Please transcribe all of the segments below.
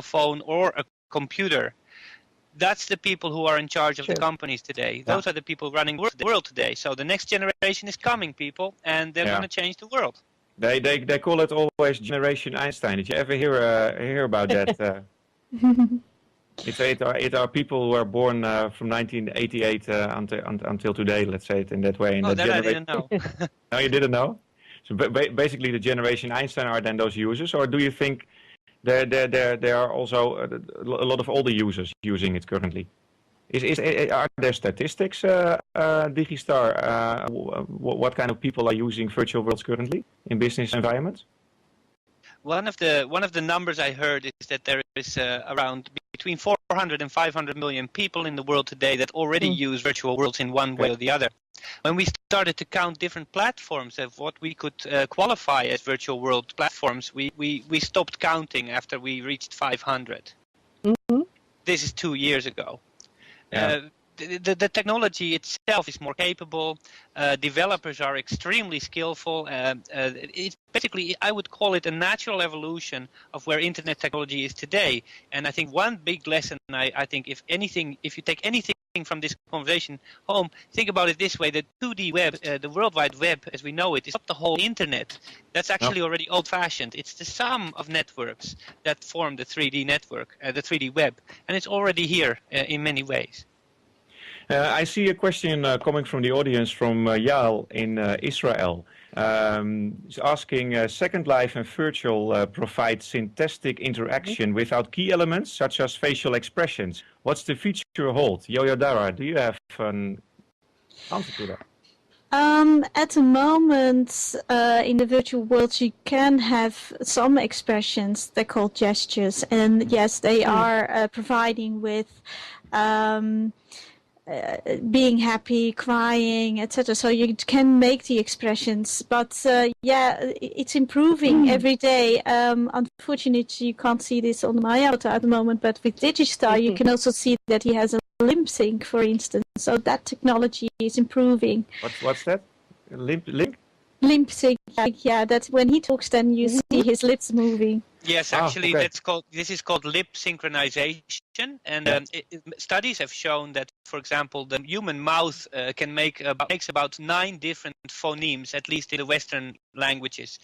phone or a computer. That's the people who are in charge of the companies today. Those are the people running the world today. So the next generation is coming, people, and they're going to change the world. They call it always Generation Einstein. Did you ever hear about that? It are people who are born from 1988 until today. Let's say it in that way. That I didn't know. No, you didn't know. So basically, the Generation Einstein are then those users, or do you think there are also a lot of older users using it currently? Are there statistics, Digistar? What kind of people are using virtual worlds currently in business environments? One of the numbers I heard is that there is around between 400 and 500 million people in the world today that already use virtual worlds in one way or the other. When we started to count different platforms of what we could qualify as virtual world platforms, we stopped counting after we reached 500. Mm-hmm. This is 2 years ago. Yeah. The technology itself is more capable. Developers are extremely skillful. It's basically, I would call it a natural evolution of where internet technology is today. And I think one big lesson, I think, if you take anything from this conversation home, think about it this way: the 2D web, the World Wide Web as we know it, is not the whole internet. That's actually already old-fashioned. It's the sum of networks that form the 3D network, the 3D web, and it's already here in many ways. I see a question coming from the audience from Yael in Israel. He's asking, Second Life and Virtual provide synthetic interaction without key elements such as facial expressions. What's the future hold? Yoyodara, do you have an answer to that? At the moment, in the virtual world, you can have some expressions. They're called gestures. And yes, they are providing with being happy, crying, etc. So you can make the expressions, but it's improving every day. Unfortunately, you can't see this on my avatar at the moment, but with Digistar, you can also see that he has a lip sync, for instance. So that technology is improving. What's that? Lip Lip sync, yeah. That's when he talks, then you see his lips moving. Yes, actually, this is called lip synchronization, and studies have shown that, for example, the human mouth makes about 9 different phonemes, at least in the Western languages.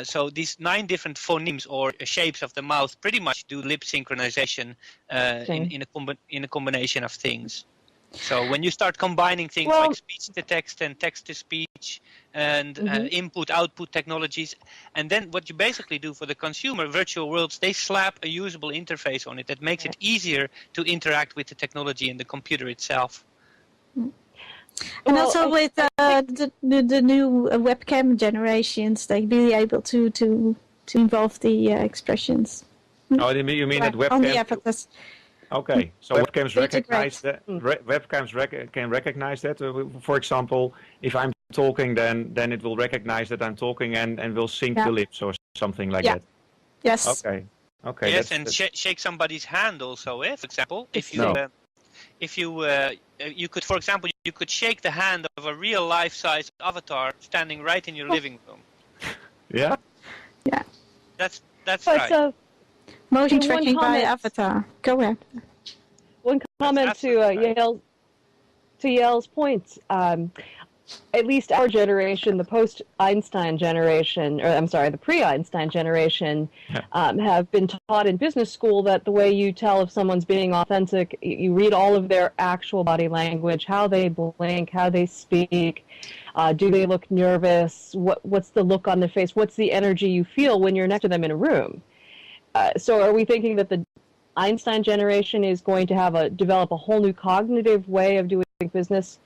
So these 9 different phonemes or shapes of the mouth pretty much do lip synchronization in a combination of things. So when you start combining things like speech to text and text to speech and input-output technologies, and then what you basically do for the consumer, virtual worlds, they slap a usable interface on it that makes it easier to interact with the technology and the computer itself. And also with the new webcam generations, they'll be able to involve the expressions. Oh, you mean that webcam? On the avatars. Okay, so webcams recognize that. Webcams can recognize that. For example, if I'm talking, then it will recognize that I'm talking and will sync the lips or something like that. Yes. Okay. Yes, and shake somebody's hand also. For example, if you could, for example, you could shake the hand of a real life-size avatar standing right in your living room. Yeah. Yeah. That's right. Motion tracking by avatar. Go ahead. One comment to Yael's point. At least our generation, the post-Einstein generation, or I'm sorry, the pre-Einstein generation, have been taught in business school that the way you tell if someone's being authentic, you read all of their actual body language, how they blink, how they speak, do they look nervous, what's the look on their face, what's the energy you feel when you're next to them in a room. So are we thinking that the Einstein generation is going to develop a whole new cognitive way of doing business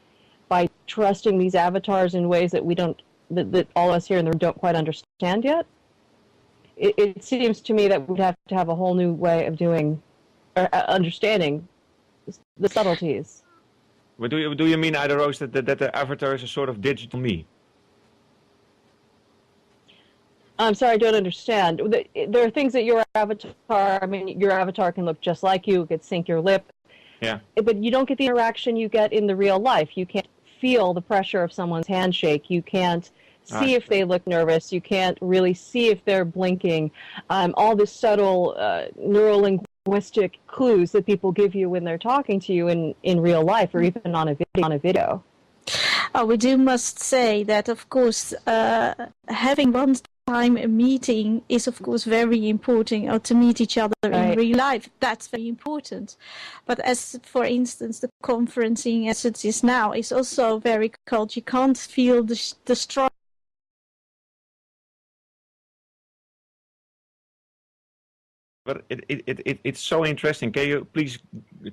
by trusting these avatars in ways that that all of us here in the room don't quite understand yet? It seems to me that we'd have to have a whole new way of doing or understanding the subtleties. But do you mean, Ida Rose, that the avatar is a sort of digital me? I'm sorry, I don't understand. There are things that your avatar can look just like you, it could sync your lip. Yeah. But you don't get the interaction you get in the real life. You can't feel the pressure of someone's handshake. You can't see if they look nervous. You can't really see if they're blinking. All the subtle neuro-linguistic clues that people give you when they're talking to you in real life or even on a video. Oh, we must say that, of course, having one time a meeting is, of course, very important, or to meet each other in real life. That's very important. But as, for instance, the conferencing as it is now is also very cold. You can't feel the strong. But it's so interesting. Can you please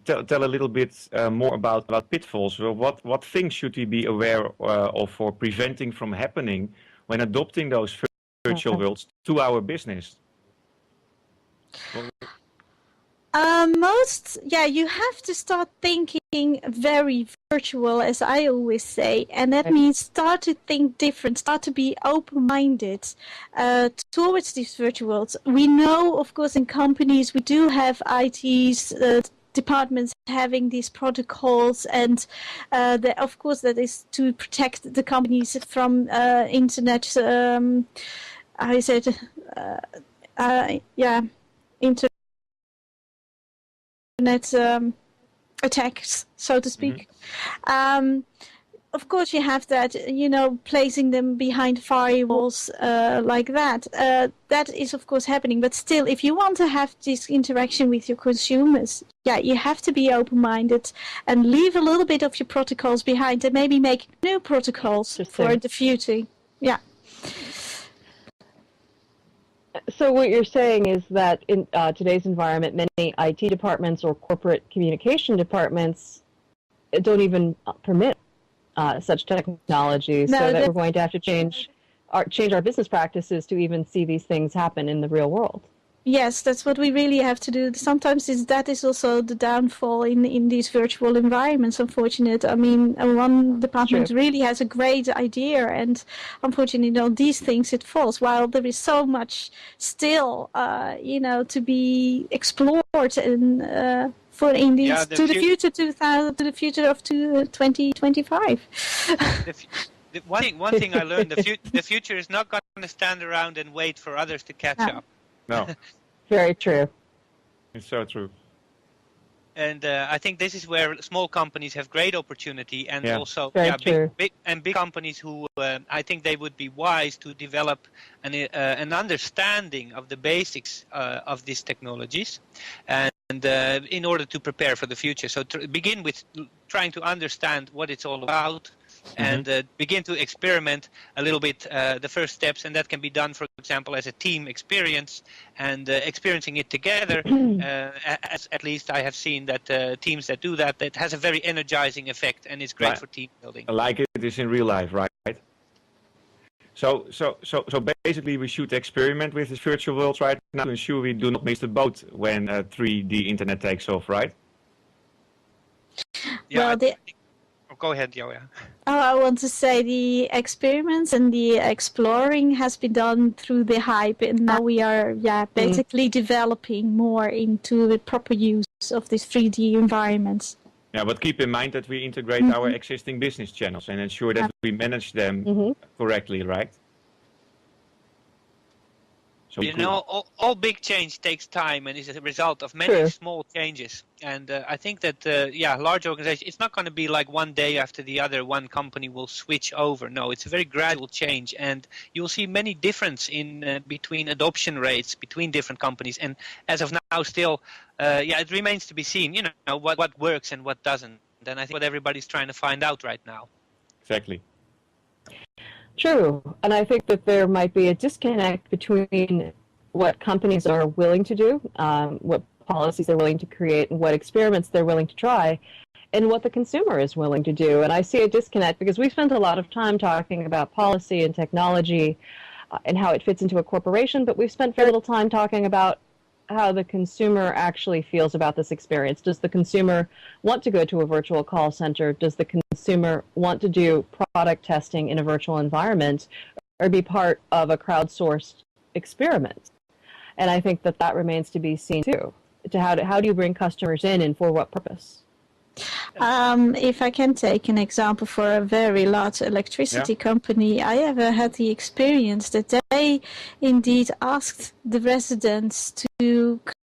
tell a little bit more about pitfalls? Well, what things should we be aware of for preventing from happening when adopting those virtual worlds to our business? You have to start thinking very virtual, as I always say, and that means start to think different, start to be open-minded towards these virtual worlds. We know, of course, in companies we do have ITs, departments having these protocols, and of course that is to protect the companies from internet. Internet attacks, so to speak. Of course, you have that, placing them behind firewalls like that. That is, of course, happening. But still, if you want to have this interaction with your consumers, you have to be open-minded and leave a little bit of your protocols behind and maybe make new protocols for the future. Yeah. So what you're saying is that in today's environment, many IT departments or corporate communication departments don't even permit such technology, so that we're going to have to change our business practices to even see these things happen in the real world. Yes, that's what we really have to do. Sometimes that is also the downfall in these virtual environments, unfortunately. I mean, one department really has a great idea, and unfortunately, these things, it falls. While there is so much still, to be explored and to the future of 2025. One thing I learned: the future is not going to stand around and wait for others to catch up. No. Very true. It's so true. And I think this is where small companies have great opportunity, and also big companies who I think they would be wise to develop an understanding of the basics of these technologies, and in order to prepare for the future. So begin with trying to understand what it's all about. And begin to experiment a little bit the first steps, and that can be done, for example, as a team experience, and experiencing it together. As at least I have seen that teams that do that has a very energizing effect, and it's great for team building. Like it is in real life, right? So basically, we should experiment with this virtual world right now to ensure we do not miss the boat when 3D internet takes off, right? Yeah. Go ahead, Joja. I want to say the experiments and the exploring has been done through the hype, and now we are basically developing more into the proper use of these 3D environments. Yeah, but keep in mind that we integrate our existing business channels and ensure that we manage them correctly, right? So all big change takes time and is a result of many small changes. And I think that, large organizations, it's not going to be like one day after the other, one company will switch over. No, it's a very gradual change. And you'll see many difference in between adoption rates between different companies. And as of now, still, it remains to be seen, what works and what doesn't. And I think what everybody's trying to find out right now. Exactly. True, and I think that there might be a disconnect between what companies are willing to do, what policies they're willing to create, and what experiments they're willing to try, and what the consumer is willing to do. And I see a disconnect because we spent a lot of time talking about policy and technology and how it fits into a corporation, but we've spent very little time talking about how the consumer actually feels about this experience. Does the consumer want to go to a virtual call center? Does the consumer want to do product testing in a virtual environment or be part of a crowdsourced experiment? And I think that remains to be seen too. How do you bring customers in and for what purpose? If I can take an example for a very large electricity company, I ever had the experience that they indeed asked the residents to